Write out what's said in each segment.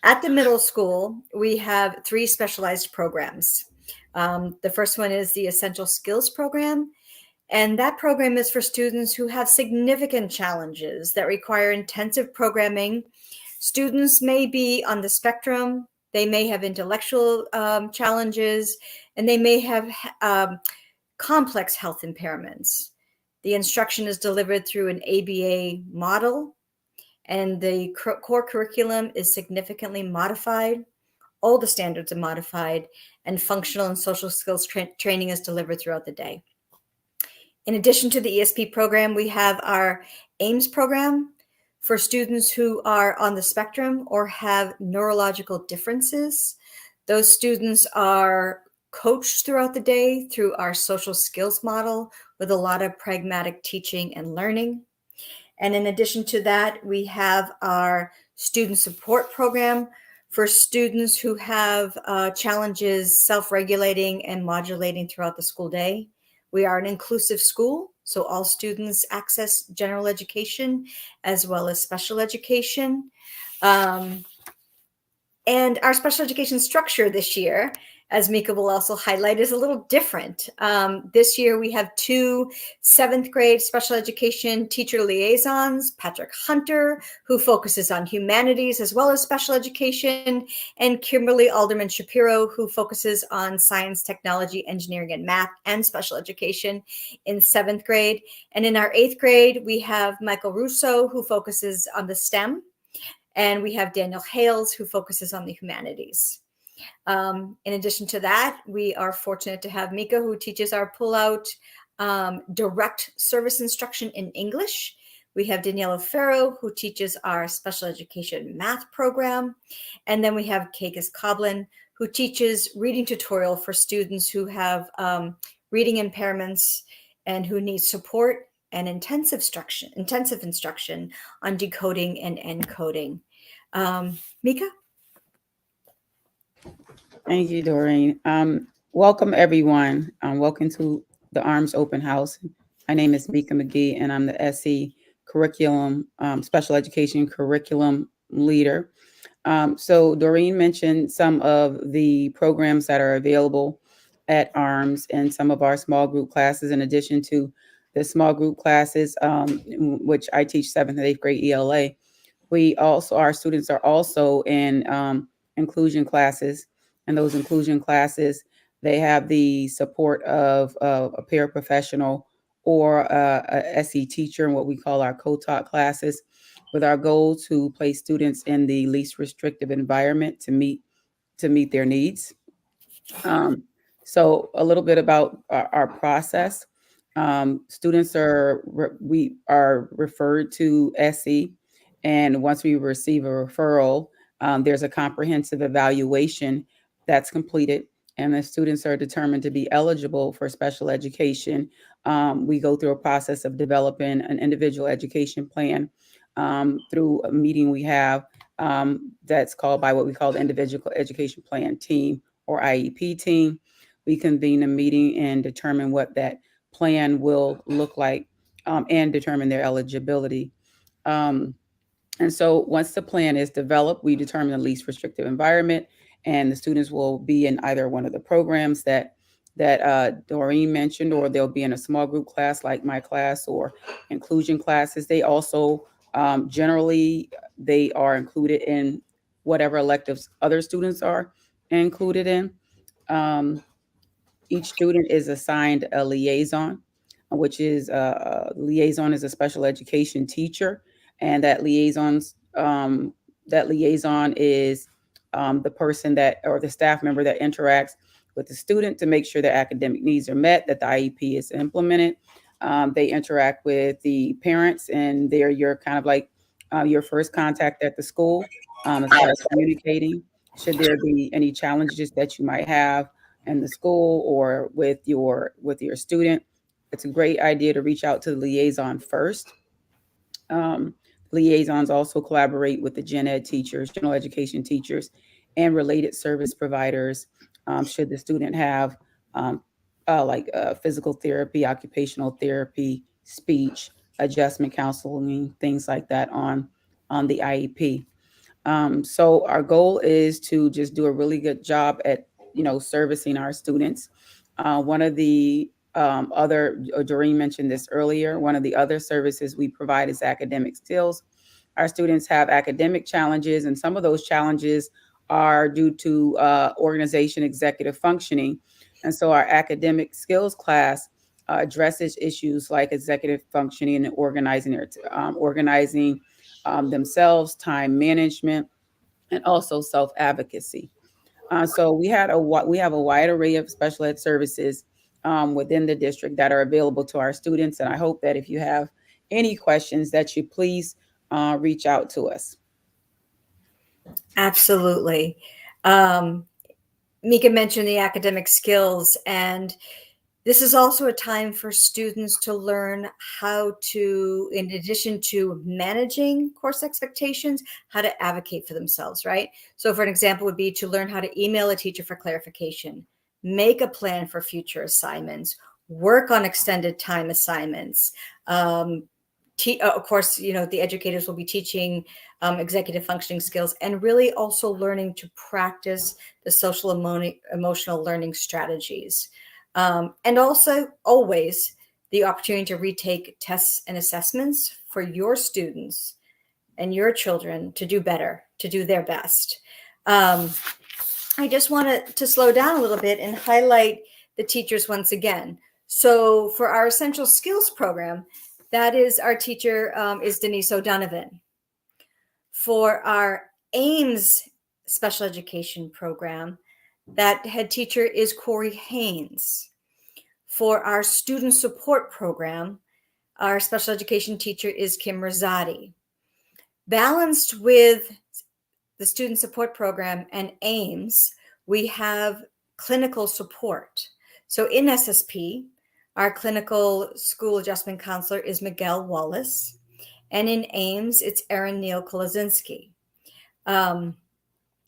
At the middle school, we have 3 specialized programs. The first one is the Essential Skills Program, and that program is for students who have significant challenges that require intensive programming. Students may be on the spectrum, they may have intellectual challenges, and they may have complex health impairments. The instruction is delivered through an ABA model, and the core curriculum is significantly modified. All the standards are modified, and functional and social skills training is delivered throughout the day. In addition to the ESP program, we have our AIMS program for students who are on the spectrum or have neurological differences. Those students are coached throughout the day through our social skills model with a lot of pragmatic teaching and learning. And in addition to that, we have our student support program for students who have challenges self-regulating and modulating throughout the school day. We are an inclusive school, so all students access general education as well as special education. And our special education structure this year, as Mika will also highlight, is a little different. This year we have 2 7th grade special education teacher liaisons, Patrick Hunter, who focuses on humanities as well as special education, and Kimberly Alderman Shapiro, who focuses on science, technology, engineering, and math and special education in 7th grade. And in our 8th grade, we have Michael Russo, who focuses on the STEM. And we have Daniel Hales, who focuses on the humanities. In addition to that, we are fortunate to have Mika, who teaches our pull-out direct service instruction in English. We have Daniela Farrow, who teaches our special education math program. And then we have Kagas Coblin, who teaches reading tutorial for students who have reading impairments and who need support and intensive instruction on decoding and encoding. Mika? Thank you, Doreen. Welcome, everyone. Welcome to the ARMS Open House. My name is Mika McGee, and I'm the SE Curriculum, Special Education Curriculum Leader. So Doreen mentioned some of the programs that are available at ARMS and some of our small group classes, in addition to the small group classes, which I teach 7th and 8th grade ELA. Our students are also in inclusion classes, and those inclusion classes, they have the support of a paraprofessional or a SE teacher in what we call our co-taught classes, with our goal to place students in the least restrictive environment to meet their needs. So a little bit about our process. Students we are referred to SE, and once we receive a referral, there's a comprehensive evaluation that's completed, and the students are determined to be eligible for special education. We go through a process of developing an individual education plan through a meeting we have that's called by what we call the Individual Education Plan Team, or IEP team. We convene a meeting and determine what that plan will look like, and determine their eligibility. And so once the plan is developed, we determine the least restrictive environment, and the students will be in either one of the programs that Doreen mentioned, or they'll be in a small group class like my class, or inclusion classes. They also generally they are included in whatever electives other students are included in. Each student is assigned a liaison, which is a liaison is a special education teacher, and that liaison is the person that, or the staff member that interacts with the student to make sure their academic needs are met, that the IEP is implemented. They interact with the parents, and they're your kind of like your first contact at the school, as far as communicating. Should there be any challenges that you might have in the school or with your student, it's a great idea to reach out to the liaison first. Liaisons also collaborate with the gen ed teachers, general education teachers, and related service providers. Should the student have physical therapy, occupational therapy, speech, adjustment counseling, things like that on the IEP. So our goal is to just do a really good job at, servicing our students. One of the other, Doreen mentioned this earlier, one of the other services we provide is academic skills. Our students have academic challenges, and some of those challenges are due to organization, executive functioning. And so our academic skills class addresses issues like executive functioning and organizing themselves, time management, and also self-advocacy. So we have a wide array of special ed services within the district that are available to our students. And I hope that if you have any questions, that you please reach out to us. Absolutely. Mika mentioned the academic skills, and this is also a time for students to learn how to, in addition to managing course expectations, how to advocate for themselves, right? So for an example would be to learn how to email a teacher for clarification, make a plan for future assignments, work on extended time assignments. Of course, the educators will be teaching executive functioning skills, and really also learning to practice the social emotional learning strategies. And also always the opportunity to retake tests and assessments for your students and your children to do better, to do their best. I just wanted to slow down a little bit and highlight the teachers once again. So for our essential skills program, that is our teacher is Denise O'Donovan. For our Ames special education program, that head teacher is Corey Haynes. For our student support program, our special education teacher is Kim Rosati. Balanced with the student support program and Ames, we have clinical support. So in SSP, our clinical school adjustment counselor is Miguel Wallace. And in Ames, it's Erin Neal Kolazinski. In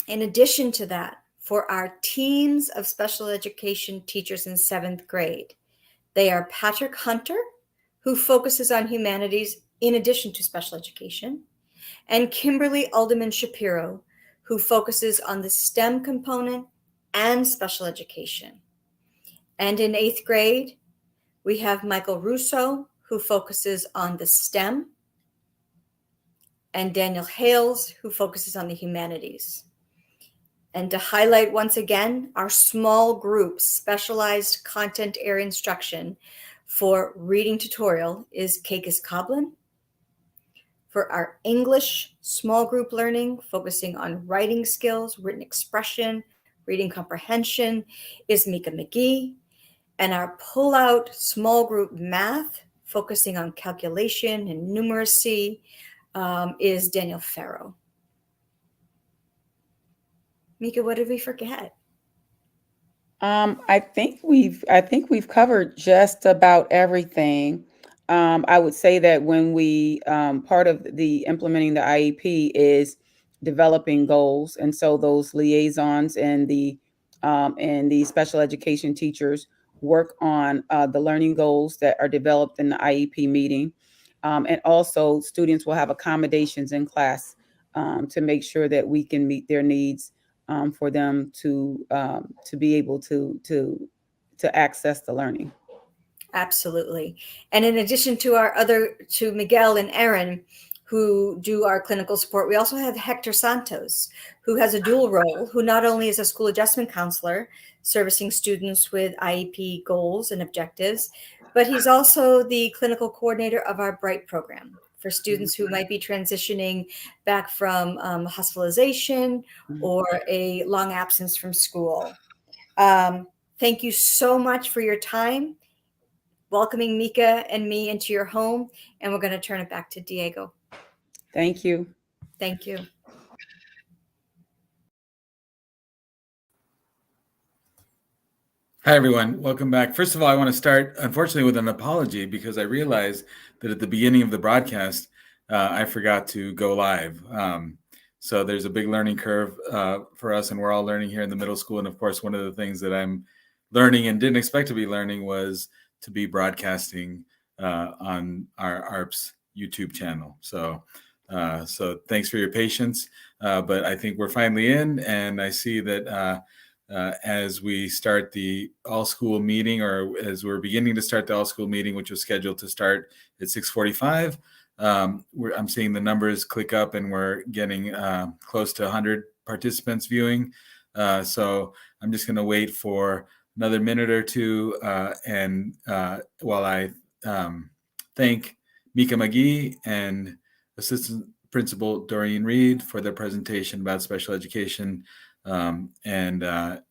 addition to that, for our teams of special education teachers in 7th grade, they are Patrick Hunter, who focuses on humanities in addition to special education, and Kimberly Alderman Shapiro, who focuses on the STEM component and special education. And in 8th grade, we have Michael Russo, who focuses on the STEM, and Daniel Hales, who focuses on the humanities. And to highlight once again, our small group specialized content area instruction for reading tutorial is Kakis Coblin. For our English small group learning, focusing on writing skills, written expression, reading comprehension, is Mika McGee. And our pull-out small group math, focusing on calculation and numeracy, is Daniel Farrow. Mika, what did we forget? I think we've covered just about everything. I would say that when we part of the implementing the IEP is developing goals, and so those liaisons and the special education teachers work on the learning goals that are developed in the IEP meeting, and also students will have accommodations in class to make sure that we can meet their needs for them to be able to access the learning. Absolutely. And in addition to to Miguel and Erin, who do our clinical support, we also have Hector Santos, who has a dual role, who not only is a school adjustment counselor servicing students with IEP goals and objectives, but he's also the clinical coordinator of our BRIGHT program for students who might be transitioning back from hospitalization or a long absence from school. Thank you so much for your time, welcoming Mika and me into your home, and we're going to turn it back to Diego. Thank you. Thank you. Hi, everyone. Welcome back. First of all, I want to start, unfortunately, with an apology because I realized that at the beginning of the broadcast, I forgot to go live. So there's a big learning curve for us, and we're all learning here in the middle school. And of course, one of the things that I'm learning and didn't expect to be learning was to be broadcasting on our ARPS YouTube channel. So So thanks for your patience. But I think we're finally in, and I see that as we start the all-school meeting, or as we're beginning to start the all-school meeting, which was scheduled to start at 6:45, I'm seeing the numbers click up, and we're getting close to 100 participants viewing. So I'm just going to wait for another minute or two, and while I thank Mika McGee and Assistant Principal Doreen Reed for their presentation about special education. And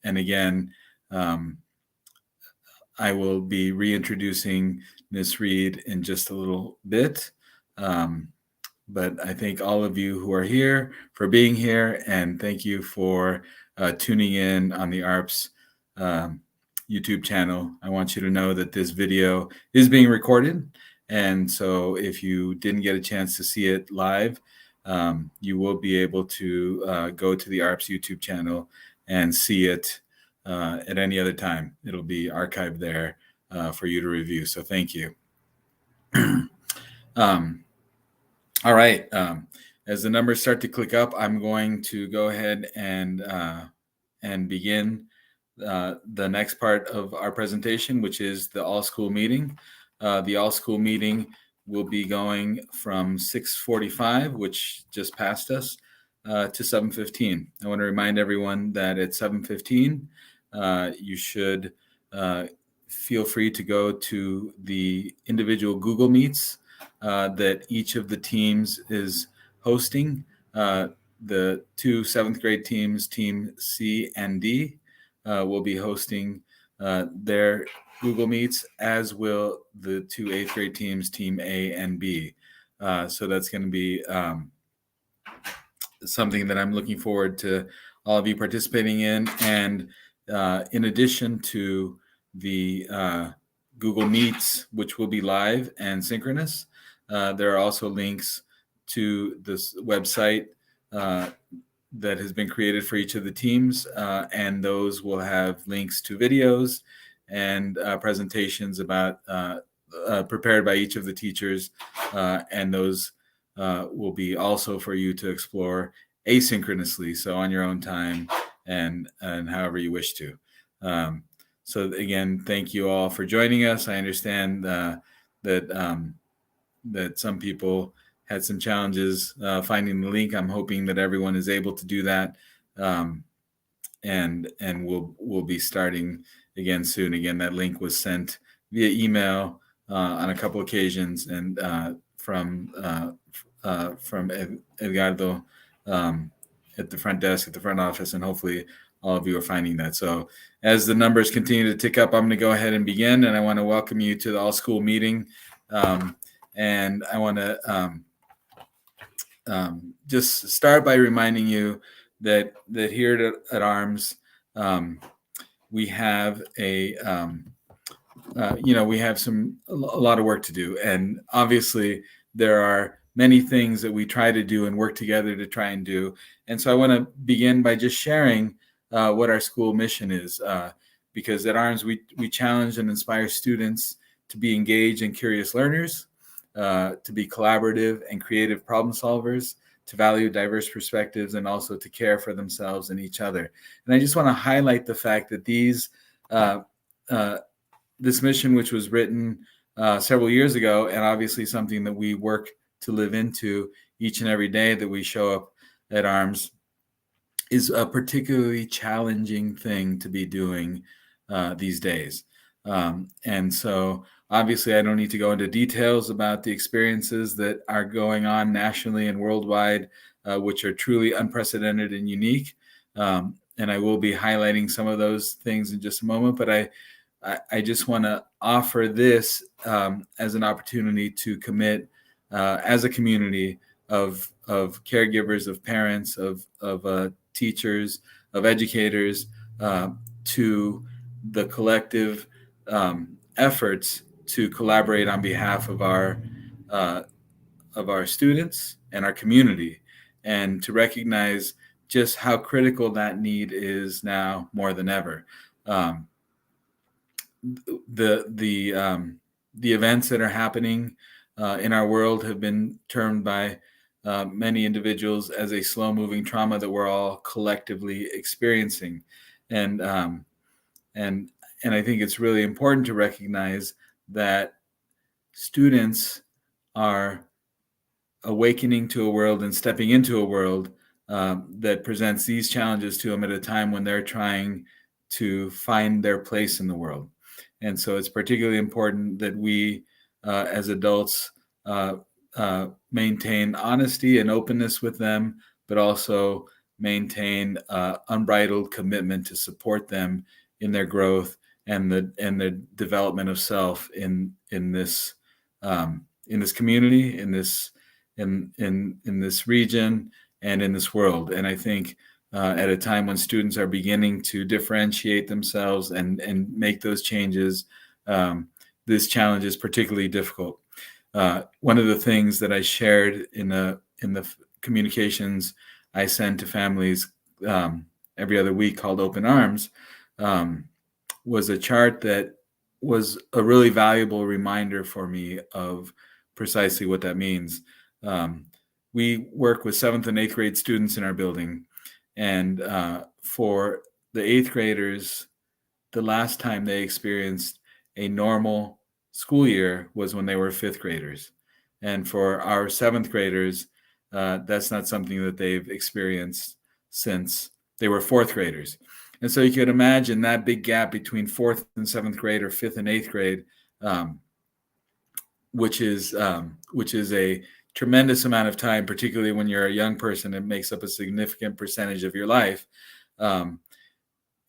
again, I will be reintroducing Ms. Reed in just a little bit. But I thank all of you who are here for being here, and thank you for tuning in on the ARPS YouTube channel. I want you to know that this video is being recorded, and so if you didn't get a chance to see it live, you will be able to go to the ARPS YouTube channel and see it at any other time. It'll be archived there for you to review, so thank you. All right. As the numbers start to click up, I'm going to go ahead and begin the next part of our presentation, which is the all-school meeting. The all-school meeting will be going from 6:45, which just passed us, to 7:15. I want to remind everyone that at 7:15, you should feel free to go to the individual Google Meets that each of the teams is hosting. The two 7th grade teams, Team C and D, will be hosting their Google Meets, as will the two 8th grade teams, Team A and B. So that's going to be something that I'm looking forward to all of you participating in. And in addition to the Google Meets, which will be live and synchronous, there are also links to this website that has been created for each of the teams, and those will have links to videos and presentations about prepared by each of the teachers, and those will be also for you to explore asynchronously, so on your own time and however you wish to. So again, thank you all for joining us. I understand that some people had some challenges finding the link. I'm hoping that everyone is able to do that, and we'll be starting again soon. Again, that link was sent via email on a couple occasions, and from Edgardo at the front desk, at the front office, and hopefully all of you are finding that. So as the numbers continue to tick up, I'm going to go ahead and begin, and I want to welcome you to the all-school meeting. And I want to just start by reminding you that here at ARMS, we have we have a lot of work to do, and obviously there are many things that we try to do and work together to try and do. And so I want to begin by just sharing what our school mission is, because at ARMS we challenge and inspire students to be engaged and curious learners, to be collaborative and creative problem solvers, to value diverse perspectives, and also to care for themselves and each other. And I just want to highlight the fact that this mission, which was written several years ago, and obviously something that we work to live into each and every day that we show up at ARMS, is a particularly challenging thing to be doing these days. And so obviously I don't need to go into details about the experiences that are going on nationally and worldwide, which are truly unprecedented and unique. And I will be highlighting some of those things in just a moment, but I just want to offer this as an opportunity to commit as a community of caregivers, of parents, of teachers, of educators, to the collective efforts to collaborate on behalf of our students and our community, and to recognize just how critical that need is now more than ever. The events that are happening in our world have been termed by many individuals as a slow-moving trauma that we're all collectively experiencing, and and I think it's really important to recognize that students are awakening to a world and stepping into a world that presents these challenges to them at a time when they're trying to find their place in the world. And so it's particularly important that we, as adults, maintain honesty and openness with them, but also maintain unbridled commitment to support them in their growth and the development of self in this community, in this region, and in this world. And I think at a time when students are beginning to differentiate themselves and make those changes, this challenge is particularly difficult. One of the things that I shared in the communications I send to families every other week, called Open Arms, was a chart that was a really valuable reminder for me of precisely what that means. We work with 7th and 8th grade students in our building, and for the 8th graders, the last time they experienced a normal school year was when they were 5th graders. And for our 7th graders, that's not something that they've experienced since they were 4th graders. And so you could imagine that big gap between 4th and 7th grade, or 5th and 8th grade, which is a tremendous amount of time, particularly when you're a young person. It makes up a significant percentage of your life.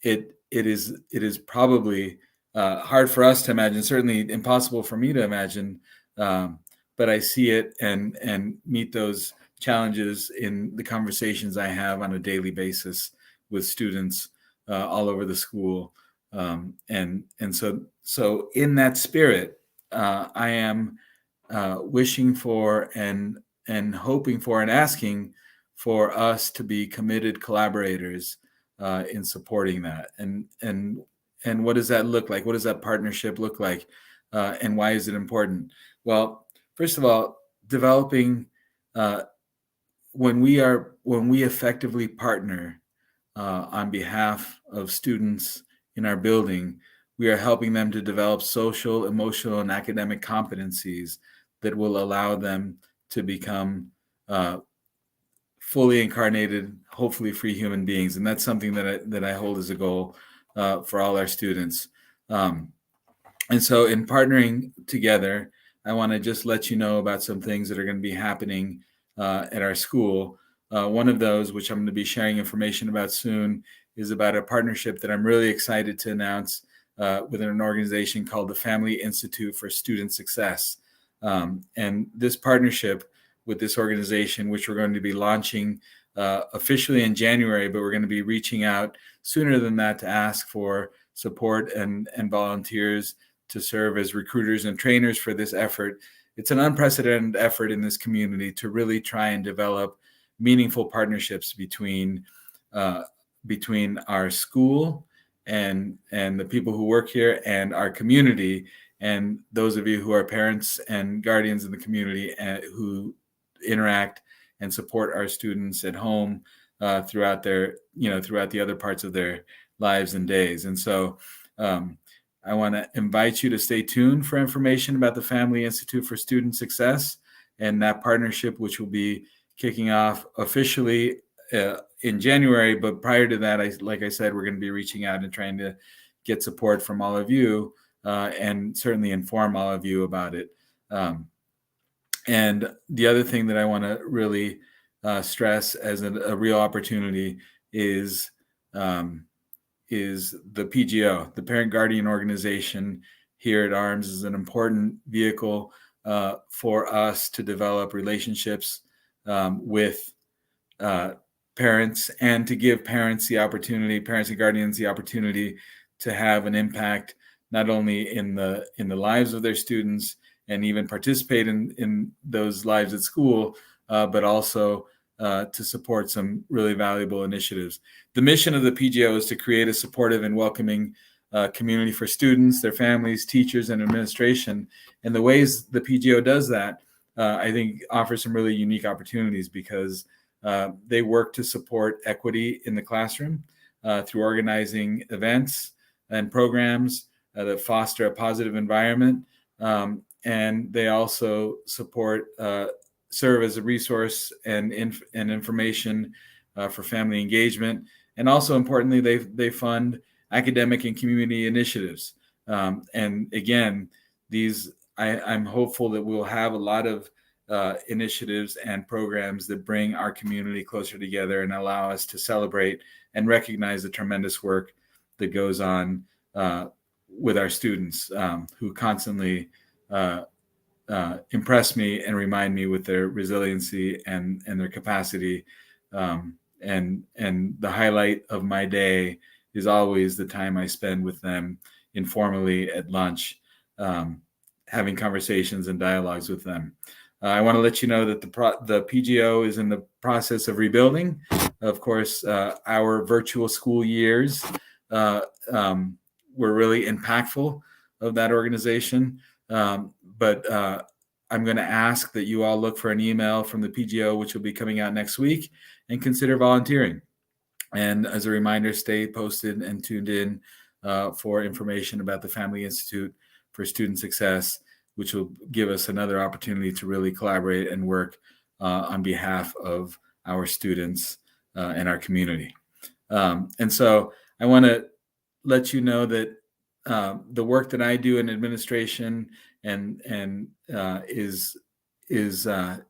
It is probably hard for us to imagine, certainly impossible for me to imagine, but I see it and meet those challenges in the conversations I have on a daily basis with students all over the school. And so in that spirit, I am wishing for and hoping for and asking for us to be committed collaborators in supporting that. And what does that look like? What does that partnership look like? And why is it important? Well, first of all, developing when we effectively partner on behalf of students in our building, we are helping them to develop social, emotional, and academic competencies that will allow them to become fully incarnated, hopefully free human beings. And that's something that I hold as a goal for all our students. And so in partnering together, I want to just let you know about some things that are going to be happening at our school. One of those, which I'm going to be sharing information about soon, is about a partnership that I'm really excited to announce with an organization called the Family Institute for Student Success. And this partnership with this organization, which we're going to be launching officially in January, but we're going to be reaching out sooner than that to ask for support and volunteers to serve as recruiters and trainers for this effort. It's an unprecedented effort in this community to really try and develop meaningful partnerships between our school and the people who work here and our community, and those of you who are parents and guardians in the community who interact and support our students at home throughout the other parts of their lives and days. And so I want to invite you to stay tuned for information about the Family Institute for Student Success and that partnership, which will be kicking off officially in January. But prior to that, like I said, we're going to be reaching out and trying to get support from all of you and certainly inform all of you about it. And the other thing that I want to really stress as a real opportunity is the PGO, the Parent Guardian Organization here at ARMS, is an important vehicle for us to develop relationships with parents and to give parents and guardians the opportunity to have an impact not only in the lives of their students and even participate in those lives at school, but also to support some really valuable initiatives. The mission of the PGO is to create a supportive and welcoming community for students, their families, teachers, and administration. And the ways the PGO does that I think offers some really unique opportunities because they work to support equity in the classroom through organizing events and programs that foster a positive environment. And they also serve as a resource and information for family engagement. And also importantly, they fund academic and community initiatives. And again, I'm hopeful that we'll have a lot of initiatives and programs that bring our community closer together and allow us to celebrate and recognize the tremendous work that goes on with our students who constantly impress me and remind me with their resiliency and their capacity. And the highlight of my day is always the time I spend with them informally at lunch, having conversations and dialogues with them. I want to let you know that the PGO is in the process of rebuilding. Of course, our virtual school years were really impactful of that organization. But I'm going to ask that you all look for an email from the PGO, which will be coming out next week, and consider volunteering. And as a reminder, stay posted and tuned in for information about the Family Institute for Student Success, which will give us another opportunity to really collaborate and work on behalf of our students and our community. And so I want to let you know that the work that I do in administration and is a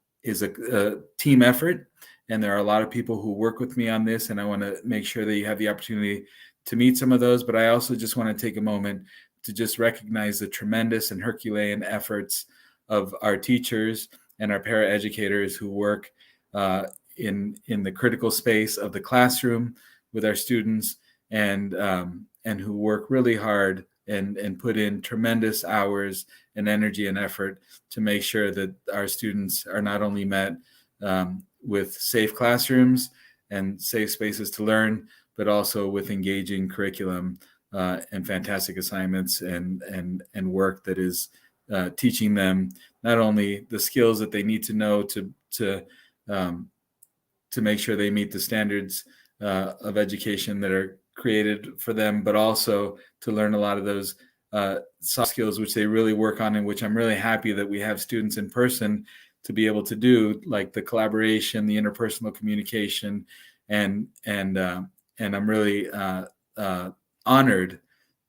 team effort, and there are a lot of people who work with me on this, and I want to make sure that you have the opportunity to meet some of those. But I also just want to take a moment to just recognize the tremendous and Herculean efforts of our teachers and our paraeducators who work in the critical space of the classroom with our students, and who work really hard and put in tremendous hours and energy and effort to make sure that our students are not only met with safe classrooms and safe spaces to learn, but also with engaging curriculum and fantastic assignments and work that is teaching them not only the skills that they need to know to make sure they meet the standards of education that are created for them, but also to learn a lot of those soft skills which they really work on, and which I'm really happy that we have students in person to be able to do, like the collaboration, the interpersonal communication, and I'm really honored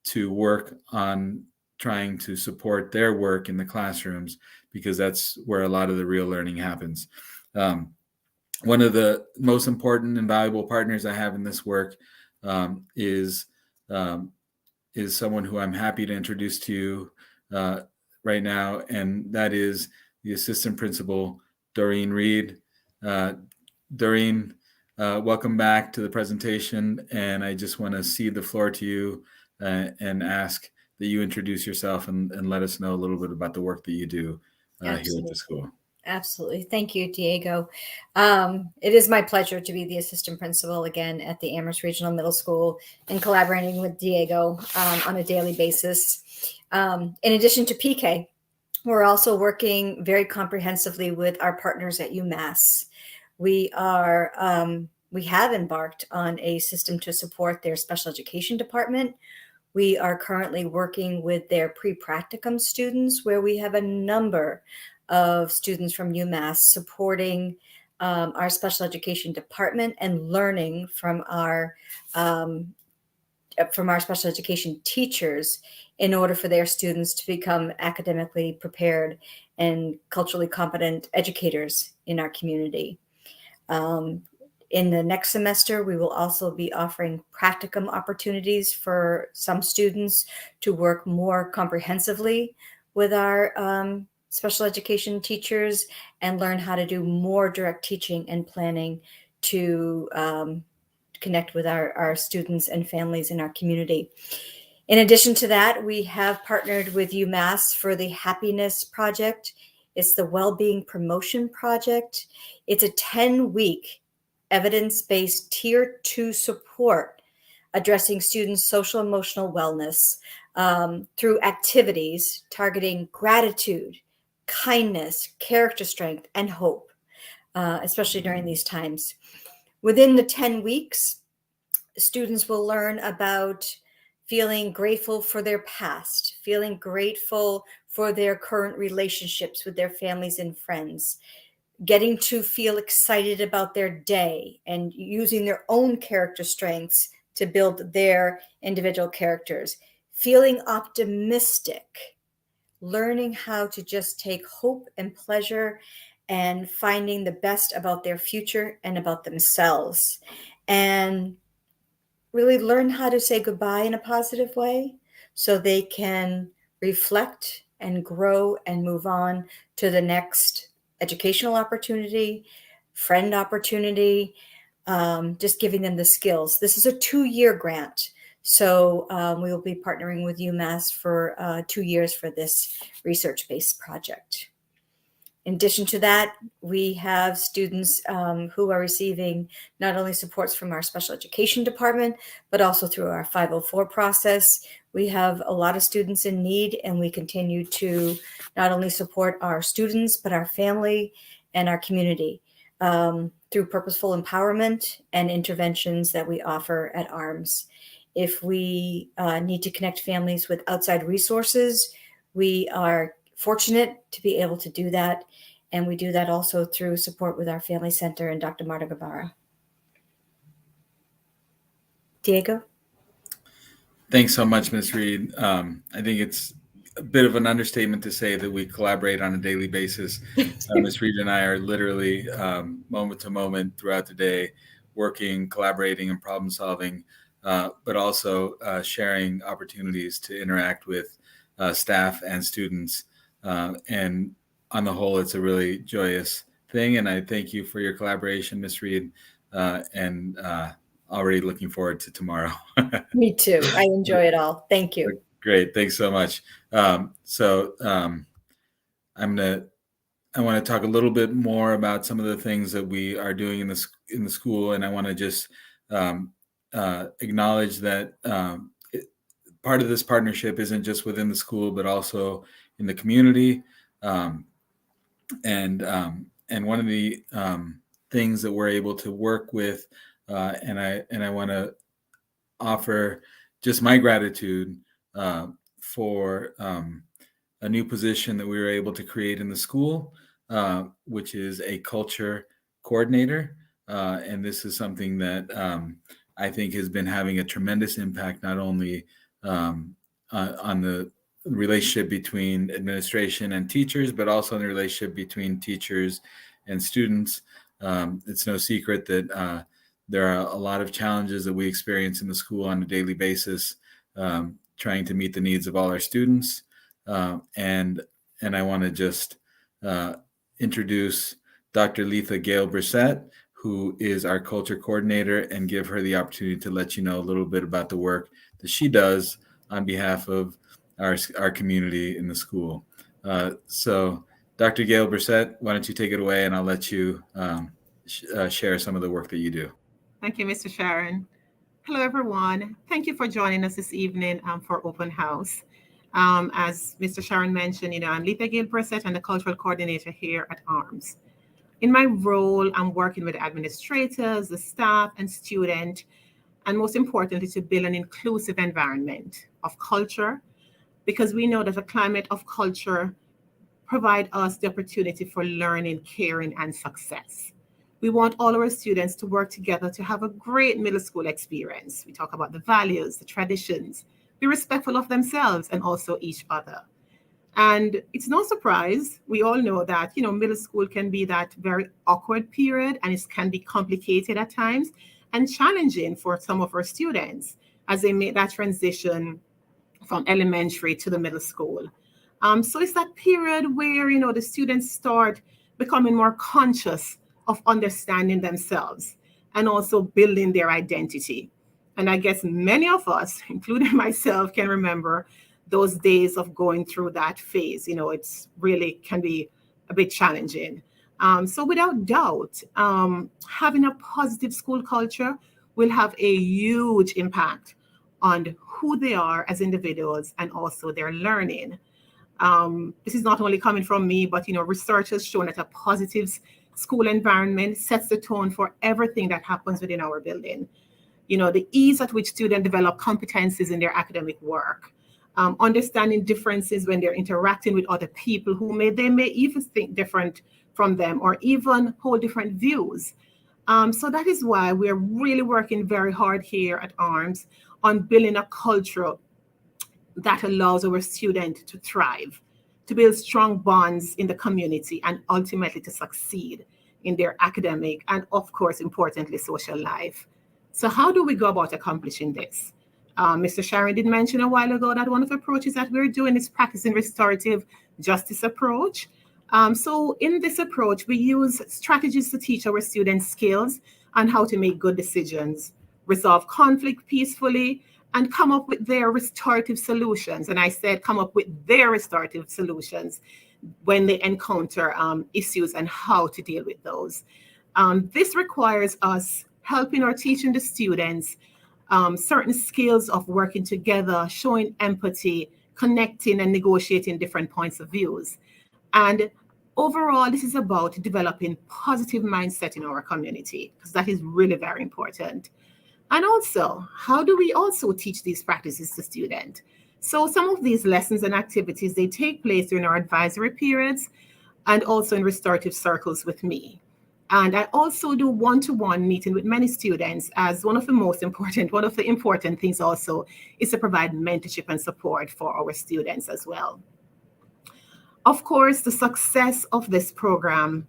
to work on trying to support their work in the classrooms, because that's where a lot of the real learning happens. One of the most important and valuable partners I have in this work is someone who I'm happy to introduce to you right now, and that is the assistant principal, Doreen Reed. Doreen, welcome back to the presentation, and I just want to cede the floor to you and ask that you introduce yourself and let us know a little bit about the work that you do here at the school. Absolutely. Thank you, Diego. It is my pleasure to be the assistant principal again at the Amherst Regional Middle School and collaborating with Diego on a daily basis. In addition to PK, we're also working very comprehensively with our partners at UMass. We have embarked on a system to support their special education department. We are currently working with their pre-practicum students, where we have a number of students from UMass supporting our special education department and learning from our special education teachers in order for their students to become academically prepared and culturally competent educators in our community. In the next semester, we will also be offering practicum opportunities for some students to work more comprehensively with our special education teachers and learn how to do more direct teaching and planning to connect with our students and families in our community. In addition to that, we have partnered with UMass for the Happiness Project. It's the Wellbeing Promotion Project. It's a 10-week evidence-based Tier 2 support addressing students' social emotional wellness through activities targeting gratitude, kindness, character strength, and hope, especially during these times. Within the 10 weeks, students will learn about feeling grateful for their past, feeling grateful for their current relationships with their families and friends, getting to feel excited about their day and using their own character strengths to build their individual characters, feeling optimistic, learning how to just take hope and pleasure and finding the best about their future and about themselves, and really learn how to say goodbye in a positive way so they can reflect and grow and move on to the next educational opportunity, friend opportunity, just giving them the skills. This is a 2-year grant. So we will be partnering with UMass for 2 years for this research-based project. In addition to that, we have students who are receiving not only supports from our special education department, but also through our 504 process. We have a lot of students in need, and we continue to not only support our students, but our family and our community through purposeful empowerment and interventions that we offer at ARMS. If we need to connect families with outside resources, we are fortunate to be able to do that. And we do that also through support with our Family Center and Dr. Marta Guevara. Diego? Thanks so much, Ms. Reed. I think it's a bit of an understatement to say that we collaborate on a daily basis. Ms. Reed and I are literally moment to moment throughout the day, working, collaborating, and problem solving, but also sharing opportunities to interact with staff and students. And on the whole, it's a really joyous thing. And I thank you for your collaboration, Ms. Reed, and already looking forward to tomorrow. Me too. I enjoy it all. Thank you. Great. Thanks so much. I want to talk a little bit more about some of the things that we are doing in the school. And I want to just acknowledge that part of this partnership isn't just within the school, but also in the community. And one of the things that we're able to work with, and I want to offer just my gratitude for a new position that we were able to create in the school, which is a culture coordinator. And this is something that I think has been having a tremendous impact, not only on the relationship between administration and teachers, but also in the relationship between teachers and students. It's no secret that there are a lot of challenges that we experience in the school on a daily basis, trying to meet the needs of all our students. And I want to just introduce Dr. Letha Gale Brissett, who is our culture coordinator, and give her the opportunity to let you know a little bit about the work that she does on behalf of our community in the school. So Dr. Gale Brissett, why don't you take it away, and I'll let you share some of the work that you do. Thank you, Mr. Sharon. Hello, everyone. Thank you for joining us this evening for Open House. As Mr. Sharon mentioned, I'm Letha Gale Brissett and the cultural coordinator here at ARMS. In my role, I'm working with administrators, the staff, and students, and most importantly, to build an inclusive environment of culture, because we know that a climate of culture provides us the opportunity for learning, caring, and success. We want all our students to work together to have a great middle school experience. We talk about the values, the traditions, be respectful of themselves and also each other. And it's no surprise, we all know that, middle school can be that very awkward period, and it can be complicated at times and challenging for some of our students as they make that transition from elementary to the middle school. So it's that period where, the students start becoming more conscious of understanding themselves and also building their identity. And I guess many of us, including myself, can remember those days of going through that phase. It's really can be a bit challenging. So without doubt, having a positive school culture will have a huge impact on who they are as individuals and also their learning. This is not only coming from me, but research has shown that a positive school environment sets the tone for everything that happens within our building. The ease at which students develop competencies in their academic work, understanding differences when they're interacting with other people who they may even think different from them or even hold different views. So that is why we're really working very hard here at ARMS on building a culture that allows our students to thrive, to build strong bonds in the community, and ultimately to succeed in their academic and, of course, importantly, social life. So how do we go about accomplishing this? Mr. Sharon did mention a while ago that one of the approaches that we're doing is practicing restorative justice approach. So in this approach, we use strategies to teach our students skills on how to make good decisions, resolve conflict peacefully, and come up with their restorative solutions. And I said come up with their restorative solutions when they encounter issues and how to deal with those. This requires us helping or teaching the students certain skills of working together, showing empathy, connecting and negotiating different points of views. And overall, this is about developing positive mindset in our community, because that is really very important. And also, how do we also teach these practices to students? So some of these lessons and activities, they take place during our advisory periods and also in restorative circles with me. And I also do one-to-one meeting with many students, as one of the important things also is to provide mentorship and support for our students as well. Of course, the success of this program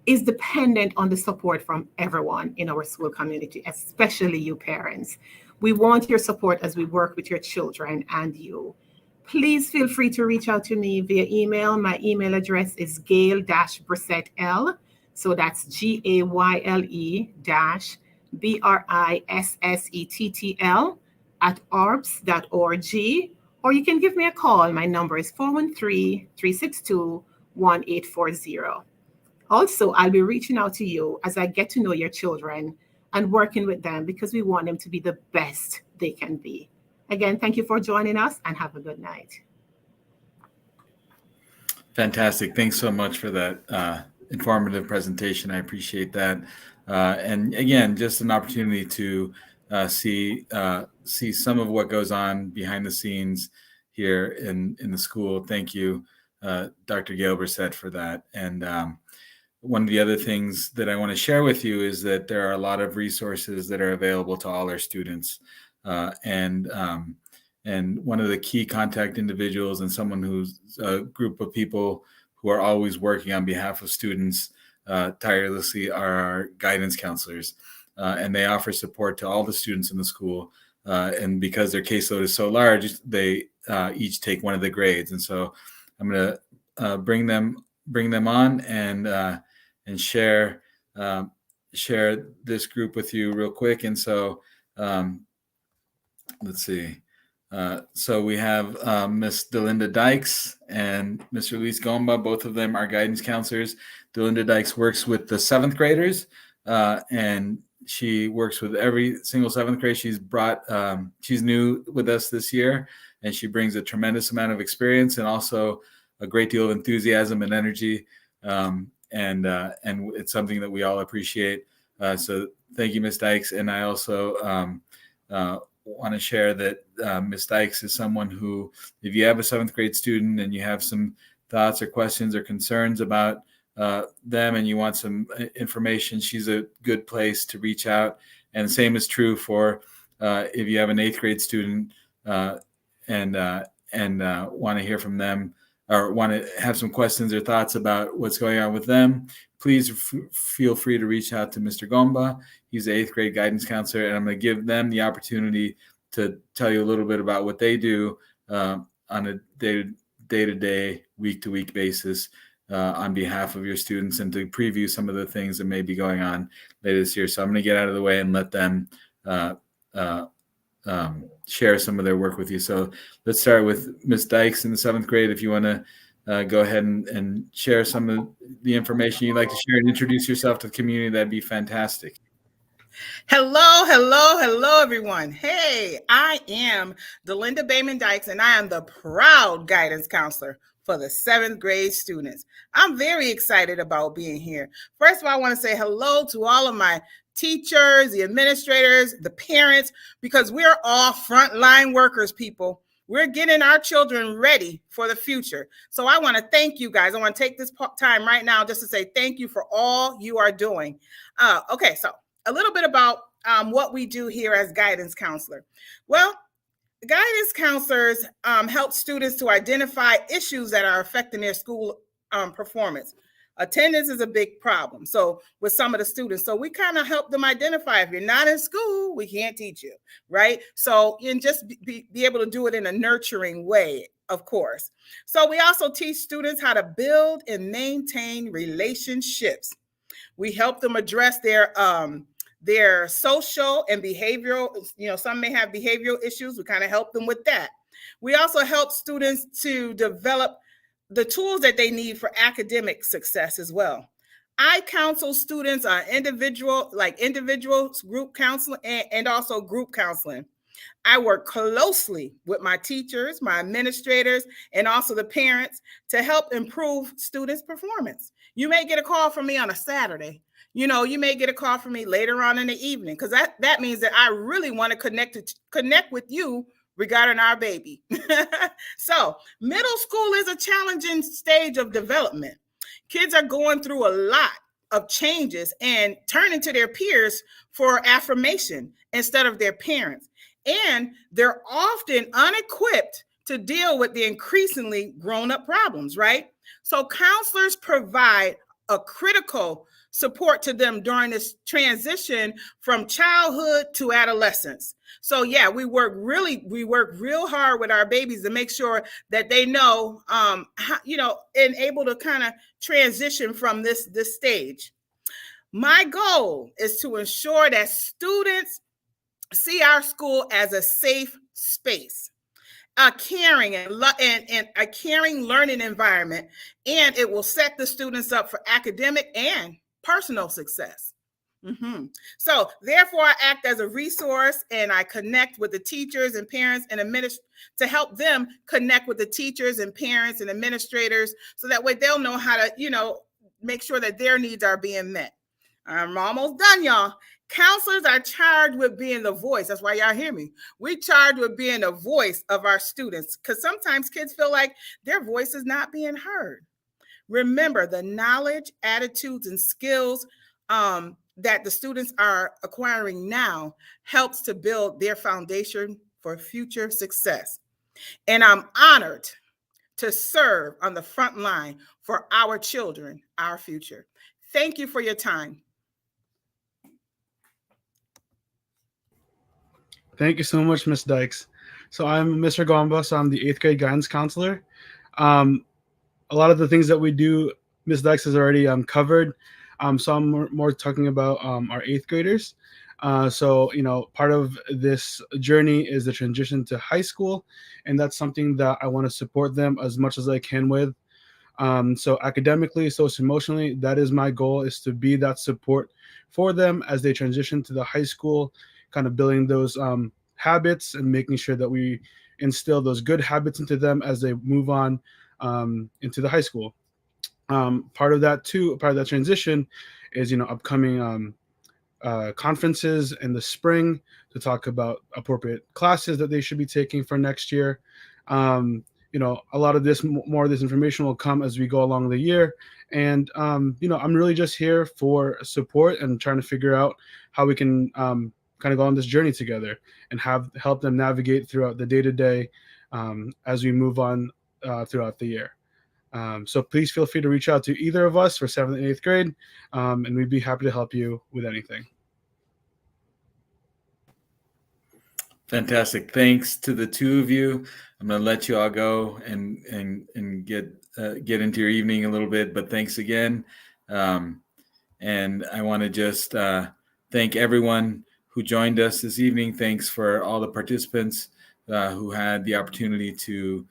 is dependent on the support from everyone in our school community, especially you parents. We want your support as we work with your children and you. Please feel free to reach out to me via email. My email address is gayle-brissettl. So that's GAYLE-BRISSETTL @arbs.org. Or you can give me a call. My number is 413-362-1840. Also, I'll be reaching out to you as I get to know your children and working with them, because we want them to be the best they can be. Again, thank you for joining us and have a good night. Fantastic. Thanks so much for that informative presentation. I appreciate that. And again, just an opportunity to see some of what goes on behind the scenes here in the school. Thank you, Dr. Gayle Brissett, for that. And one of the other things that I want to share with you is that there are a lot of resources that are available to all our students. And one of the key contact individuals and someone who's a group of people who are always working on behalf of students tirelessly are our guidance counselors. And they offer support to all the students in the school. And because their caseload is so large, they each take one of the grades. And so I'm going to bring them on and share this group with you real quick. And so let's see. So we have Miss Delinda Dykes and Mr. Luis Gomba. Both of them are guidance counselors. Delinda Dykes works with the 7th graders, and she works with every single 7th grade. She's new with us this year, and she brings a tremendous amount of experience and also a great deal of enthusiasm and energy. And it's something that we all appreciate. So thank you, Ms. Dykes. And I also want to share that Ms. Dykes is someone who, if you have a 7th grade student and you have some thoughts or questions or concerns about them and you want some information, she's a good place to reach out. And the same is true for if you have an 8th grade student and want to hear from them, or want to have some questions or thoughts about what's going on with them, please feel free to reach out to Mr. Gomba. He's an 8th grade guidance counselor, and I'm going to give them the opportunity to tell you a little bit about what they do on a day-to-day, week-to-week basis on behalf of your students, and to preview some of the things that may be going on later this year. So I'm going to get out of the way and let them share some of their work with you. So let's start with Ms. Dykes in the 7th grade. If you want to go ahead and share some of the information you'd like to share and introduce yourself to the community, that'd be fantastic. Hello, everyone. Hey, I am Delinda Bayman Dykes, and I am the proud guidance counselor for the 7th grade students. I'm very excited about being here. First of all, I want to say hello to all of my teachers, the administrators, the parents, because we're all frontline workers, people. We're getting our children ready for the future. So I want to thank you guys. I want to take this time right now just to say thank you for all you are doing. Okay, so a little bit about what we do here as guidance counselor. Well, guidance counselors help students to identify issues that are affecting their school performance. Attendance is a big problem. So with some of the students, so we kind of help them identify if you're not in school, we can't teach you, right? So and just be able to do it in a nurturing way, of course. So we also teach students how to build and maintain relationships. We help them address their social and behavioral, some may have behavioral issues. We kind of help them with that. We also help students to develop the tools that they need for academic success as well. I counsel students on individual group counseling and also group counseling. I work closely with my teachers, my administrators, and also the parents to help improve students' performance. You may get a call from me on a Saturday. You may get a call from me later on in the evening, because that means that I really want to connect with you regarding our baby. So middle school is a challenging stage of development. Kids are going through a lot of changes and turning to their peers for affirmation instead of their parents. And they're often unequipped to deal with the increasingly grown-up problems, right? So counselors provide a critical support to them during this transition from childhood to adolescence. So yeah, we work real hard with our babies to make sure that they know, how, and able to kind of transition from this stage. My goal is to ensure that students see our school as a safe space, a caring and a caring learning environment, and it will set the students up for academic and personal success. So therefore, I act as a resource, and I connect with the teachers and parents and to help them connect with the teachers and parents and administrators, so that way they'll know how to, make sure that their needs are being met. I'm almost done, y'all. Counselors are charged with being the voice. That's why y'all hear me. We charged with being the voice of our students, because sometimes kids feel like their voice is not being heard. Remember, the knowledge, attitudes, and skills that the students are acquiring now helps to build their foundation for future success. And I'm honored to serve on the front line for our children, our future. Thank you for your time. Thank you so much, Ms. Dykes. So I'm Mr. Gomba, so I'm the 8th grade guidance counselor. A lot of the things that we do, Ms. Dykes has already covered. So I'm more talking about our 8th graders. So, part of this journey is the transition to high school, and that's something that I want to support them as much as I can with. So academically, socio-emotionally, that is my goal, is to be that support for them as they transition to the high school, kind of building those habits and making sure that we instill those good habits into them as they move on into the high school. Part of that transition is, upcoming conferences in the spring to talk about appropriate classes that they should be taking for next year. A lot of more of this information will come as we go along the year. And, I'm really just here for support and trying to figure out how we can kind of go on this journey together and help them navigate throughout the day-to-day as we move on throughout the year. So please feel free to reach out to either of us for 7th and 8th grade, and we'd be happy to help you with anything. Fantastic. Thanks to the two of you. I'm going to let you all go and get into your evening a little bit, but thanks again. And I want to just thank everyone who joined us this evening. Thanks for all the participants who had the opportunity to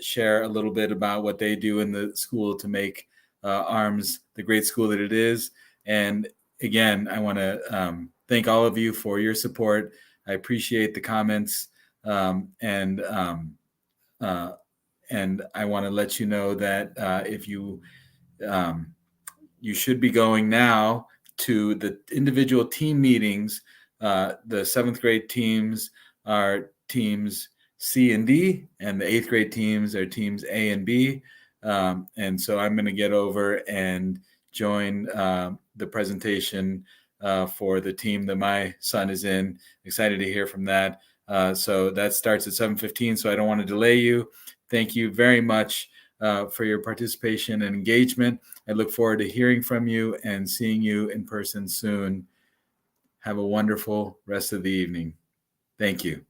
share a little bit about what they do in the school to make ARMS the great school that it is. And again, I want to thank all of you for your support. I appreciate the comments, and I want to let you know that if you you should be going now to the individual team meetings. The 7th grade teams are teams C and D, and the 8th grade teams are teams A and B. And so I'm going to get over and join the presentation for the team that my son is in. Excited to hear from that. So that starts at 7:15, so I don't want to delay you. Thank you very much for your participation and engagement. I look forward to hearing from you and seeing you in person soon. Have a wonderful rest of the evening. Thank you.